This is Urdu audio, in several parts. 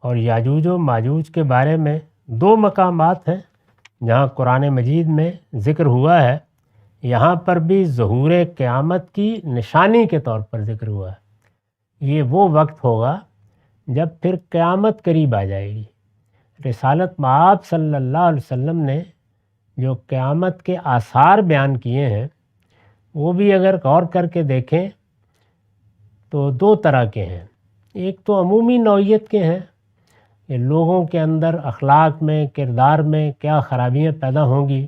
اور یاجوج و ماجوج کے بارے میں 2 مقامات ہیں جہاں قرآن مجید میں ذکر ہوا ہے. یہاں پر بھی ظہور قیامت کی نشانی کے طور پر ذکر ہوا ہے. یہ وہ وقت ہوگا جب پھر قیامت قریب آ جائے گی. رسالت مآب صلی اللہ علیہ وسلم نے جو قیامت کے آثار بیان کیے ہیں وہ بھی اگر غور کر کے دیکھیں تو 2 طرح کے ہیں. ایک تو عمومی نوعیت کے ہیں کہ لوگوں کے اندر اخلاق میں، کردار میں کیا خرابیاں پیدا ہوں گی،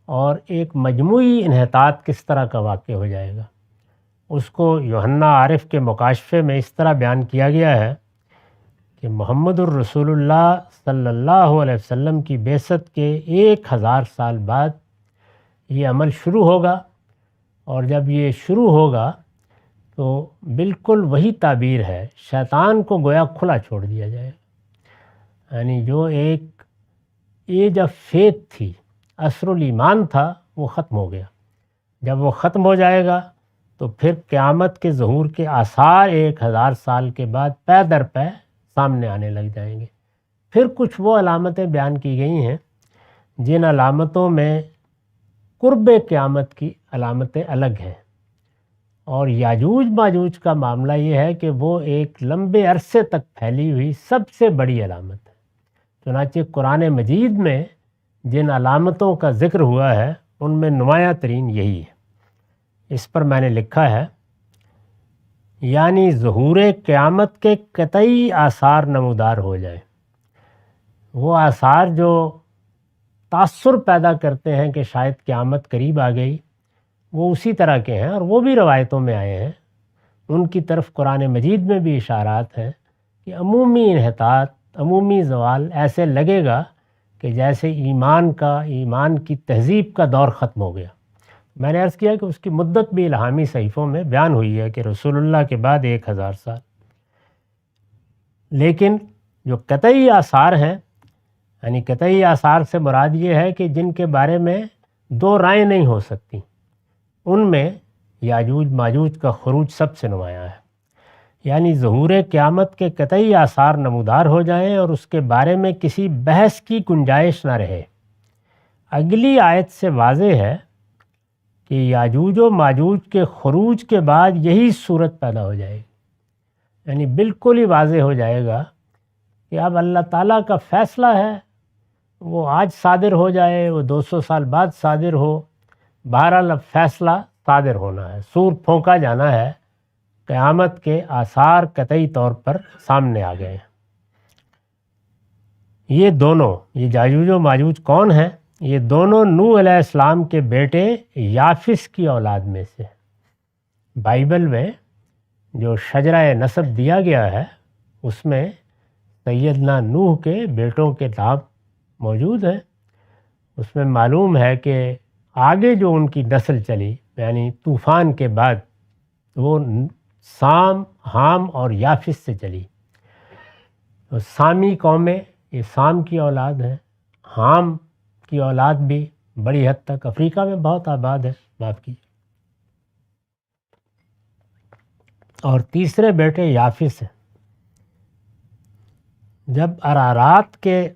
اور ایک مجموعی انحطاط کس طرح کا واقع ہو جائے گا. اس کو یوحنا عارف کے مکاشفے میں اس طرح بیان کیا گیا ہے کہ محمد الرسول اللہ صلی اللہ علیہ وسلم کی بعثت کے 1000 سال بعد یہ عمل شروع ہوگا، اور جب یہ شروع ہوگا تو بالکل وہی تعبیر ہے، شیطان کو گویا کھلا چھوڑ دیا جائے گا. یعنی جو ایک ایج آف فیتھ تھی، عصر الایمان تھا، وہ ختم ہو گیا. جب وہ ختم ہو جائے گا تو پھر قیامت کے ظہور کے آثار 1000 سال کے بعد پے در پے سامنے آنے لگ جائیں گے. پھر کچھ وہ علامتیں بیان کی گئی ہیں جن علامتوں میں قرب قیامت کی علامتیں الگ ہیں، اور یاجوج ماجوج کا معاملہ یہ ہے کہ وہ ایک لمبے عرصے تک پھیلی ہوئی سب سے بڑی علامت ہے. چنانچہ قرآن مجید میں جن علامتوں کا ذکر ہوا ہے ان میں نمایاں ترین یہی ہے. اس پر میں نے لکھا ہے، یعنی ظہور قیامت کے قطعی آثار نمودار ہو جائیں. وہ آثار جو تاثر پیدا کرتے ہیں کہ شاید قیامت قریب آ گئی، وہ اسی طرح کے ہیں، اور وہ بھی روایتوں میں آئے ہیں. ان کی طرف قرآن مجید میں بھی اشارات ہیں کہ عمومی انحطاط، عمومی زوال ایسے لگے گا کہ جیسے ایمان کی تہذیب کا دور ختم ہو گیا. میں نے عرض کیا کہ اس کی مدت بھی الہامی صحیفوں میں بیان ہوئی ہے کہ رسول اللہ کے بعد 1000 سال. لیکن جو قطعی آثار ہیں، یعنی قطعی آثار سے مراد یہ ہے کہ جن کے بارے میں 2 رائے نہیں ہو سکتی، ان میں یاجوج ماجوج کا خروج سب سے نمایاں ہے. یعنی ظہور قیامت کے قطعی آثار نمودار ہو جائیں اور اس کے بارے میں کسی بحث کی گنجائش نہ رہے. اگلی آیت سے واضح ہے کہ یاجوج و ماجوج کے خروج کے بعد یہی صورت پیدا ہو جائے گی. یعنی بالکل ہی واضح ہو جائے گا کہ اب اللہ تعالیٰ کا فیصلہ ہے، وہ آج صادر ہو جائے، وہ 200 سال بعد صادر ہو، بہرحال اب فیصلہ صادر ہونا ہے، سور پھونکا جانا ہے. قیامت کے آثار قطعی طور پر سامنے آ گئے ہیں. یہ دونوں، یہ یاجوج و ماجوج کون ہیں؟ یہ دونوں نوح علیہ السلام کے بیٹے یافس کی اولاد میں سے. بائبل میں جو شجرہ نسب دیا گیا ہے اس میں سیدنا نوح کے بیٹوں کے نام موجود ہیں. اس میں معلوم ہے کہ آگے جو ان کی نسل چلی، یعنی طوفان کے بعد، وہ سام، حام اور یافس سے چلی. تو سامی قومیں یہ سام کی اولاد ہیں. حام کی اولاد بھی بڑی حد تک افریقہ میں بہت آباد ہے، معاف کیجیے. اور تیسرے بیٹے یافس ہیں. جب ارارات کے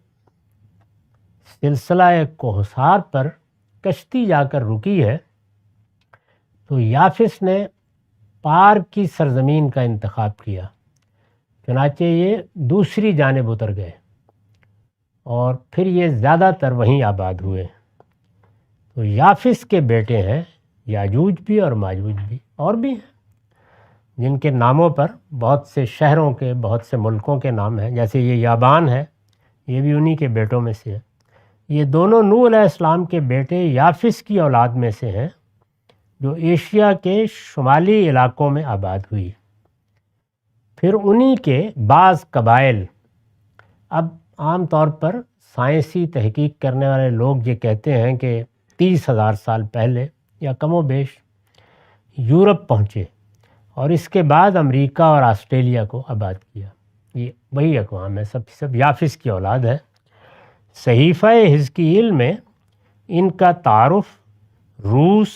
سلسلہ کوہسار پر کشتی جا کر رکی ہے تو یافس نے پار کی سرزمین کا انتخاب کیا. چنانچہ یہ دوسری جانب اتر گئے اور پھر یہ زیادہ تر وہیں آباد ہوئے. تو یافس کے بیٹے ہیں یاجوج بھی اور ماجوج بھی، اور بھی ہیں جن کے ناموں پر بہت سے شہروں کے، بہت سے ملکوں کے نام ہیں. جیسے یہ یابان ہے، یہ بھی انہی کے بیٹوں میں سے ہے. یہ دونوں نوح علیہ السلام کے بیٹے یافس کی اولاد میں سے ہیں جو ایشیا کے شمالی علاقوں میں آباد ہوئی. پھر انہی کے بعض قبائل، اب عام طور پر سائنسی تحقیق کرنے والے لوگ یہ کہتے ہیں کہ 30,000 سال پہلے یا کم و بیش یورپ پہنچے اور اس کے بعد امریکہ اور آسٹریلیا کو آباد کیا. یہ وہی اقوام ہے، سب یافس کی اولاد ہے. صحیفہ حزقیل میں ان کا تعارف روس،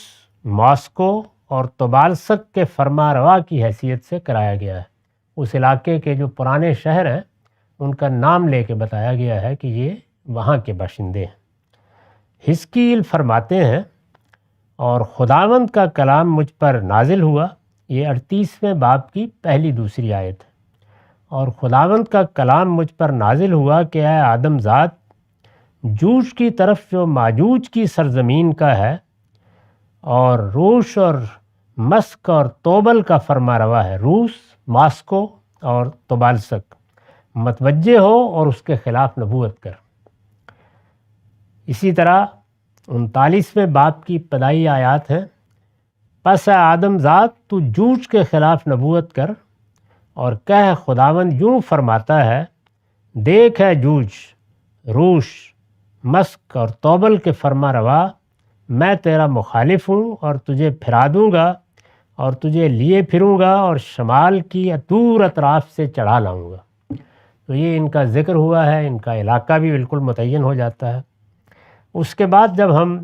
ماسکو اور طبالسک کے فرما روا کی حیثیت سے کرایا گیا ہے. اس علاقے کے جو پرانے شہر ہیں ان کا نام لے کے بتایا گیا ہے کہ یہ وہاں کے باشندے ہیں۔ حزقیل فرماتے ہیں اور خداوند کا کلام مجھ پر نازل ہوا، یہ 38ویں باب کی پہلی دوسری آیت ہے۔ اور خداوند کا کلام مجھ پر نازل ہوا کہ اے آدم ذات، جوج کی طرف جو ماجوج کی سرزمین کا ہے اور روش اور مسک اور توبل کا فرما روا ہے، روس، ماسکو اور توبالسک، متوجہ ہو اور اس کے خلاف نبوت کر۔ اسی طرح 39ویں باب کی ابتدائی آیات ہیں، پس اے آدم ذات تو جوج کے خلاف نبوت کر اور کہہ خداوند یوں فرماتا ہے، دیکھ ہے جوج، روش، مسک اور توبل کے فرما روا، میں تیرا مخالف ہوں اور تجھے پھرا دوں گا اور تجھے لیے پھروں گا اور شمال کی دور اطراف سے چڑھا لاؤں گا۔ تو یہ ان کا ذکر ہوا ہے، ان کا علاقہ بھی بالکل متعین ہو جاتا ہے۔ اس کے بعد جب ہم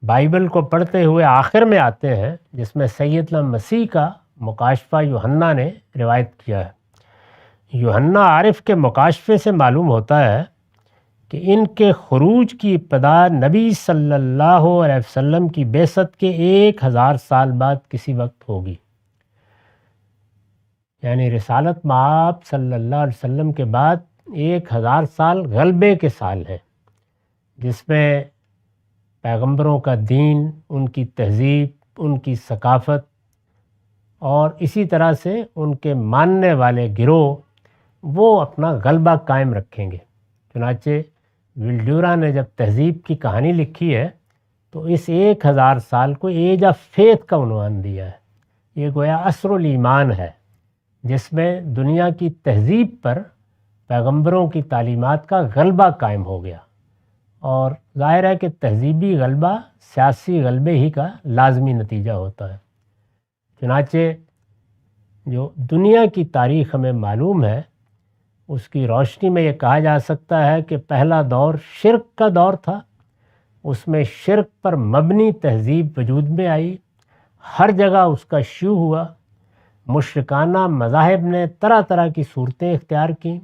بائبل کو پڑھتے ہوئے آخر میں آتے ہیں، جس میں سیدنا مسیح کا مکاشفہ یوحنا نے روایت کیا ہے۔ یوحنا عارف کے مکاشفے سے معلوم ہوتا ہے کہ ان کے خروج کی ابتدا نبی صلی اللہ علیہ وسلم کی بعثت کے 1000 سال بعد کسی وقت ہوگی، یعنی رسالت مآب صلی اللہ علیہ وسلم کے بعد 1000 سال غلبے کے سال ہیں، جس میں پیغمبروں کا دین، ان کی تہذیب، ان کی ثقافت اور اسی طرح سے ان کے ماننے والے گروہ وہ اپنا غلبہ قائم رکھیں گے۔ چنانچہ ولڈیورا نے جب تہذیب کی کہانی لکھی ہے تو اس 1000 سال کو ایج آف فیتھ کا عنوان دیا ہے۔ یہ گویا عصر الایمان ہے، جس میں دنیا کی تہذیب پر پیغمبروں کی تعلیمات کا غلبہ قائم ہو گیا، اور ظاہر ہے کہ تہذیبی غلبہ سیاسی غلبے ہی کا لازمی نتیجہ ہوتا ہے۔ چنانچہ جو دنیا کی تاریخ ہمیں معلوم ہے، اس کی روشنی میں یہ کہا جا سکتا ہے کہ پہلا دور شرک کا دور تھا، اس میں شرک پر مبنی تہذیب وجود میں آئی، ہر جگہ اس کا شیوع ہوا، مشرکانہ مذاہب نے طرح طرح کی صورتیں اختیار کیں،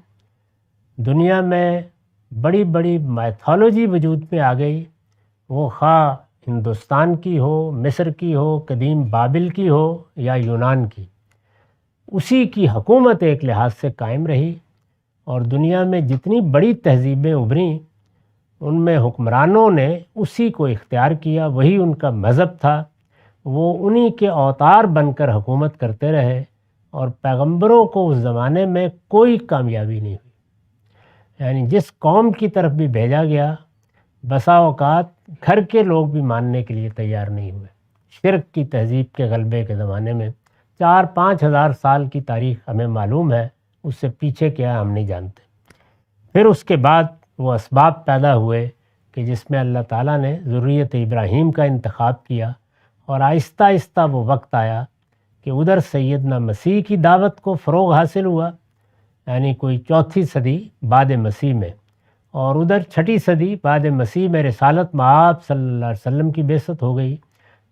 دنیا میں بڑی بڑی میتھالوجی وجود میں آ گئی، وہ خواہ ہندوستان کی ہو، مصر کی ہو، قدیم بابل کی ہو یا یونان کی، اسی کی حکومت ایک لحاظ سے قائم رہی، اور دنیا میں جتنی بڑی تہذیبیں ابھریں ان میں حکمرانوں نے اسی کو اختیار کیا، وہی ان کا مذہب تھا، وہ انہی کے اوتار بن کر حکومت کرتے رہے، اور پیغمبروں کو اس زمانے میں کوئی کامیابی نہیں ہوئی۔ یعنی جس قوم کی طرف بھی بھیجا گیا، بسا اوقات گھر کے لوگ بھی ماننے کے لیے تیار نہیں ہوئے۔ شرک کی تہذیب کے غلبے کے زمانے میں 4-5 ہزار سال کی تاریخ ہمیں معلوم ہے، اس سے پیچھے کیا ہم نہیں جانتے۔ پھر اس کے بعد وہ اسباب پیدا ہوئے کہ جس میں اللہ تعالیٰ نے ذریت ابراہیم کا انتخاب کیا، اور آہستہ آہستہ وہ وقت آیا کہ ادھر سیدنا مسیح کی دعوت کو فروغ حاصل ہوا، یعنی کوئی 4 صدی بعد مسیح میں، اور ادھر 6 صدی بعد مسیح میں رسالت مآب صلی اللہ علیہ وسلم کی بعثت ہو گئی۔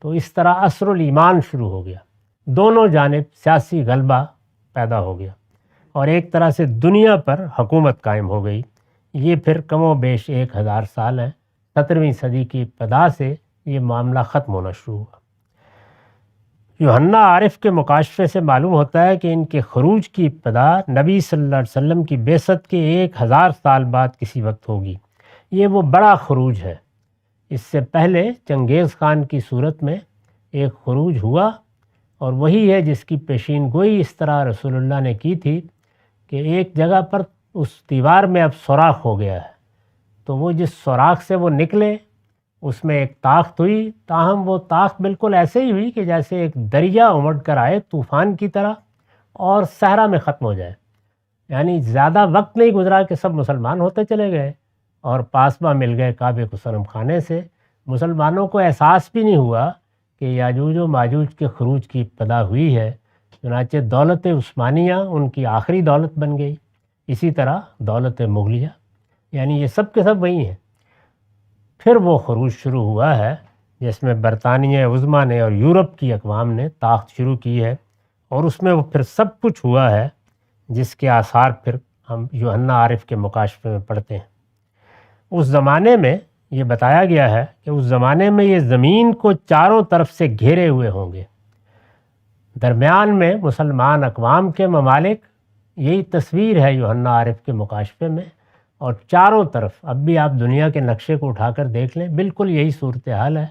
تو اس طرح عصر الایمان شروع ہو گیا، دونوں جانب سیاسی غلبہ پیدا ہو گیا، اور ایک طرح سے دنیا پر حکومت قائم ہو گئی۔ یہ پھر کم و بیش 1000 سال ہیں، 17ویں صدی کی ابتدا سے یہ معاملہ ختم ہونا شروع ہوا۔ یوحنا عارف کے مکاشفے سے معلوم ہوتا ہے کہ ان کے خروج کی ابتدا نبی صلی اللہ علیہ وسلم کی بعثت کے 1000 سال بعد کسی وقت ہوگی۔ یہ وہ بڑا خروج ہے۔ اس سے پہلے چنگیز خان کی صورت میں ایک خروج ہوا، اور وہی ہے جس کی پیشین گوئی اس طرح رسول اللہ نے کی تھی کہ ایک جگہ پر اس دیوار میں اب سوراخ ہو گیا ہے، تو وہ جس سوراخ سے وہ نکلے اس میں ایک طاقت ہوئی، تاہم وہ طاقت بالکل ایسے ہی ہوئی کہ جیسے ایک دریا امڑ کر آئے طوفان کی طرح اور صحرا میں ختم ہو جائے۔ یعنی زیادہ وقت نہیں گزرا کہ سب مسلمان ہوتے چلے گئے اور پاسباں مل گئے کعبے کو صنم خانے سے۔ مسلمانوں کو احساس بھی نہیں ہوا کہ یاجوج و ماجوج کے خروج کی ابتدا ہوئی ہے۔ چنانچہ دولت عثمانیہ ان کی آخری دولت بن گئی، اسی طرح دولت مغلیہ، یعنی یہ سب کے سب وہی ہیں۔ پھر وہ خروج شروع ہوا ہے جس میں برطانیہ عظمیٰ نے اور یورپ کی اقوام نے طاقت شروع کی ہے، اور اس میں وہ پھر سب کچھ ہوا ہے جس کے آثار پھر ہم یوحنا عارف کے مکاشفے میں پڑھتے ہیں۔ اس زمانے میں یہ بتایا گیا ہے کہ اس زمانے میں یہ زمین کو چاروں طرف سے گھیرے ہوئے ہوں گے، درمیان میں مسلمان اقوام کے ممالک، یہی تصویر ہے یوحنا عارف کے مکاشفے میں، اور چاروں طرف اب بھی آپ دنیا کے نقشے کو اٹھا کر دیکھ لیں، بالکل یہی صورتحال ہے۔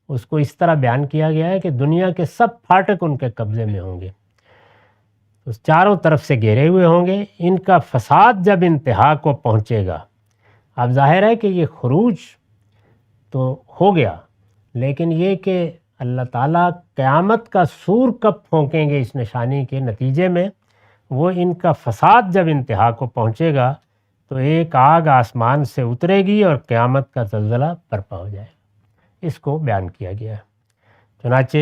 اس کو اس طرح بیان کیا گیا ہے کہ دنیا کے سب پھاٹک ان کے قبضے میں ہوں گے، اس چاروں طرف سے گھیرے ہوئے ہوں گے۔ ان کا فساد جب انتہا کو پہنچے گا، اب ظاہر ہے کہ یہ خروج تو ہو گیا، لیکن یہ کہ اللہ تعالیٰ قیامت کا سور کب پھونکیں گے اس نشانی کے نتیجے میں، وہ ان کا فساد جب انتہا کو پہنچے گا تو ایک آگ آسمان سے اترے گی اور قیامت کا زلزلہ برپا ہو جائے گا۔ اس کو بیان کیا گیا ہے۔ چنانچہ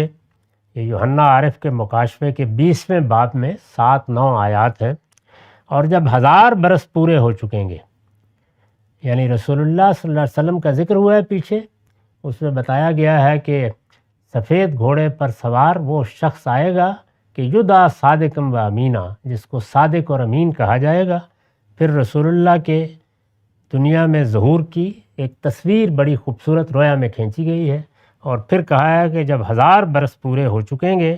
یہ یوحنا عارف کے مکاشفے کے 20ویں باب میں 7-9 آیات ہیں۔ اور جب 1000 برس پورے ہو چکیں گے، یعنی رسول اللہ صلی اللہ علیہ وسلم کا ذکر ہوا ہے پیچھے، اس میں بتایا گیا ہے کہ سفید گھوڑے پر سوار وہ شخص آئے گا کہ یدعا صادقم و امینہ، جس کو صادق اور امین کہا جائے گا۔ پھر رسول اللہ کے دنیا میں ظہور کی ایک تصویر بڑی خوبصورت رویا میں کھینچی گئی ہے، اور پھر کہا ہے کہ جب 1000 برس پورے ہو چکیں گے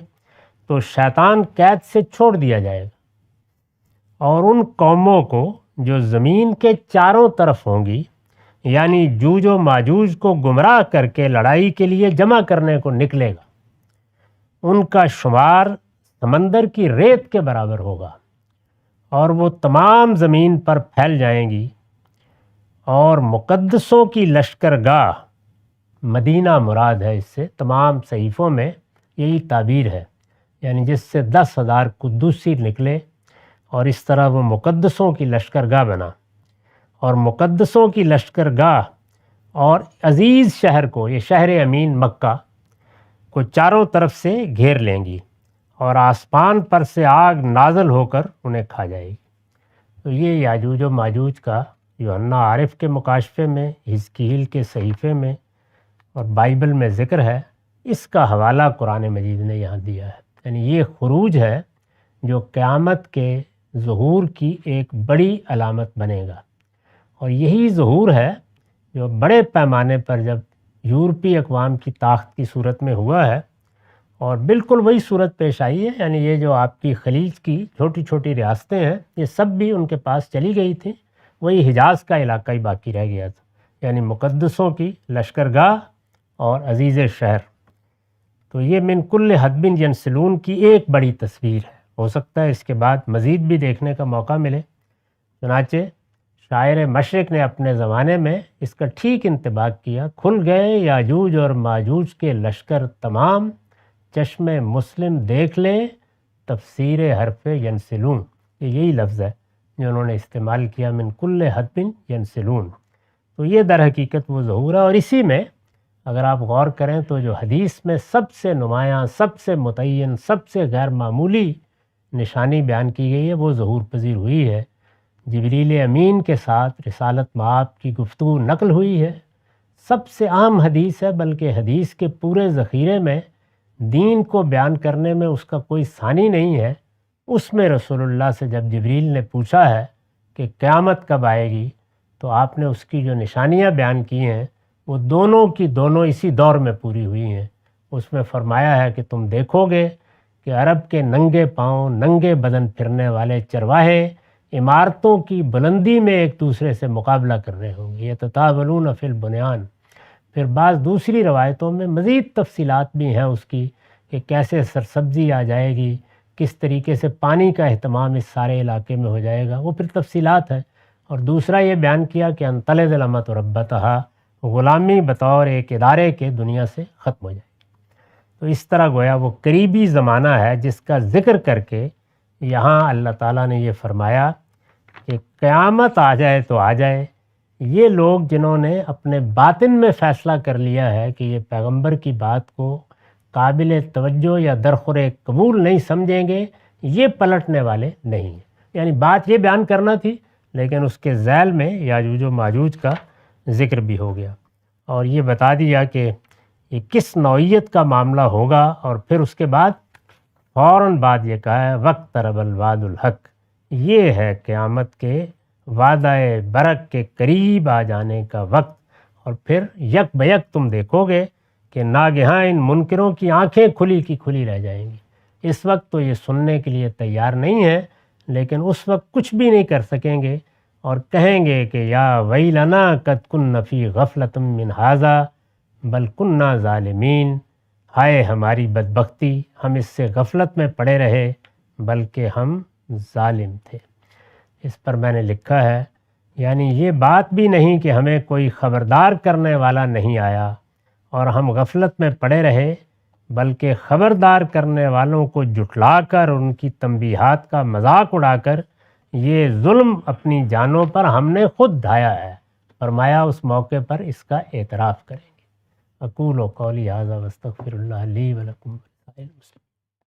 تو شیطان قید سے چھوڑ دیا جائے گا، اور ان قوموں کو جو زمین کے چاروں طرف ہوں گی، یعنی جوج و ماجوج کو گمراہ کر کے لڑائی کے لیے جمع کرنے کو نکلے گا، ان کا شمار سمندر کی ریت کے برابر ہوگا، اور وہ تمام زمین پر پھیل جائیں گی، اور مقدسوں کی لشکرگاہ، مدینہ مراد ہے، اس سے تمام صحیفوں میں یہی تعبیر ہے، یعنی جس سے 10,000 قدوسی نکلے، اور اس طرح وہ مقدسوں کی لشکرگاہ بنا، اور مقدسوں کی لشکرگاہ اور عزیز شہر کو، یہ شہر امین مکہ کو چاروں طرف سے گھیر لیں گی، اور آسمان پر سے آگ نازل ہو کر انہیں کھا جائے گی۔ تو یہ یاجوج و ماجوج کا یوحنا عارف کے مکاشفے میں، حزقیل کے صحیفے میں اور بائبل میں ذکر ہے۔ اس کا حوالہ قرآن مجید نے یہاں دیا ہے، یعنی یہ خروج ہے جو قیامت کے ظہور کی ایک بڑی علامت بنے گا، اور یہی ظہور ہے جو بڑے پیمانے پر جب یورپی اقوام کی طاقت کی صورت میں ہوا ہے، اور بالکل وہی صورت پیش آئی ہے، یعنی یہ جو آپ کی خلیج کی چھوٹی چھوٹی ریاستیں ہیں، یہ سب بھی ان کے پاس چلی گئی تھیں، وہی حجاز کا علاقہ ہی باقی رہ گیا تھا، یعنی مقدسوں کی لشکرگاہ اور عزیز شہر۔ تو یہ من کل حدب ینسلون کی ایک بڑی تصویر ہے، ہو سکتا ہے اس کے بعد مزید بھی دیکھنے کا موقع ملے۔ چنانچہ شاعر مشرق نے اپنے زمانے میں اس کا ٹھیک انطباق کیا: کھل گئے یاجوج اور ماجوج کے لشکر تمام، چشم مسلم دیکھ لے تفسیر حرف ینسلون۔ یہی لفظ ہے جو انہوں نے استعمال کیا، من کل حدب ینسلون۔ تو یہ در حقیقت وہ ظہور ہے، اور اسی میں اگر آپ غور کریں تو جو حدیث میں سب سے نمایاں، سب سے متعین، سب سے غیر معمولی نشانی بیان کی گئی ہے، وہ ظہور پذیر ہوئی ہے۔ جبریل امین کے ساتھ رسالت مآب کی گفتگو نقل ہوئی ہے، سب سے اہم حدیث ہے، بلکہ حدیث کے پورے ذخیرے میں دین کو بیان کرنے میں اس کا کوئی ثانی نہیں ہے۔ اس میں رسول اللہ سے جب جبریل نے پوچھا ہے کہ قیامت کب آئے گی، تو آپ نے اس کی جو نشانیاں بیان کی ہیں وہ دونوں کی دونوں اسی دور میں پوری ہوئی ہیں۔ اس میں فرمایا ہے کہ تم دیکھو گے کہ عرب کے ننگے پاؤں، ننگے بدن پھرنے والے چرواہے عمارتوں کی بلندی میں ایک دوسرے سے مقابلہ کر رہے ہوں گے، یتطاولون فی البنیان۔ پھر بعض دوسری روایتوں میں مزید تفصیلات بھی ہیں اس کی کہ کیسے سرسبزی آ جائے گی، کس طریقے سے پانی کا اہتمام اس سارے علاقے میں ہو جائے گا، وہ پھر تفصیلات ہیں۔ اور دوسرا یہ بیان کیا کہ انطلد الامۃ ربتہا، غلامی بطور ایک ادارے کے دنیا سے ختم ہو جائے گی۔ تو اس طرح گویا وہ قریبی زمانہ ہے جس کا ذکر کر کے یہاں اللہ تعالیٰ نے یہ فرمایا کہ قیامت آ جائے تو آ جائے۔ یہ لوگ جنہوں نے اپنے باطن میں فیصلہ کر لیا ہے کہ یہ پیغمبر کی بات کو قابل توجہ یا درخور قبول نہیں سمجھیں گے، یہ پلٹنے والے نہیں ہیں۔ یعنی بات یہ بیان کرنا تھی، لیکن اس کے ذیل میں یاجوج و ماجوج کا ذکر بھی ہو گیا، اور یہ بتا دیا کہ یہ کس نوعیت کا معاملہ ہوگا، اور پھر اس کے بعد فوراً بعد یہ کہا ہے وقت طرب الوعد الحق، یہ ہے قیامت کے وعدہ برق کے قریب آ جانے کا وقت، اور پھر یک بیک تم دیکھو گے کہ ناگہاں ان منکروں کی آنکھیں کھلی کی کھلی رہ جائیں گی۔ اس وقت تو یہ سننے کے لیے تیار نہیں ہیں، لیکن اس وقت کچھ بھی نہیں کر سکیں گے اور کہیں گے کہ یا ویلنا قد کنا فی غفلۃ من ھذا بل کنا ظالمین، ہائے ہماری بدبختی، ہم اس سے غفلت میں پڑے رہے بلکہ ہم ظالم تھے۔ اس پر میں نے لکھا ہے یعنی یہ بات بھی نہیں کہ ہمیں کوئی خبردار کرنے والا نہیں آیا اور ہم غفلت میں پڑے رہے، بلکہ خبردار کرنے والوں کو جھٹلا کر ان کی تنبیہات کا مذاق اڑا کر یہ ظلم اپنی جانوں پر ہم نے خود ڈھایا ہے۔ فرمایا اس موقع پر اس کا اعتراف کریں گے۔ اقول قولی ھذا واستغفر اللہ لی ولکم ولسائر المسلمین۔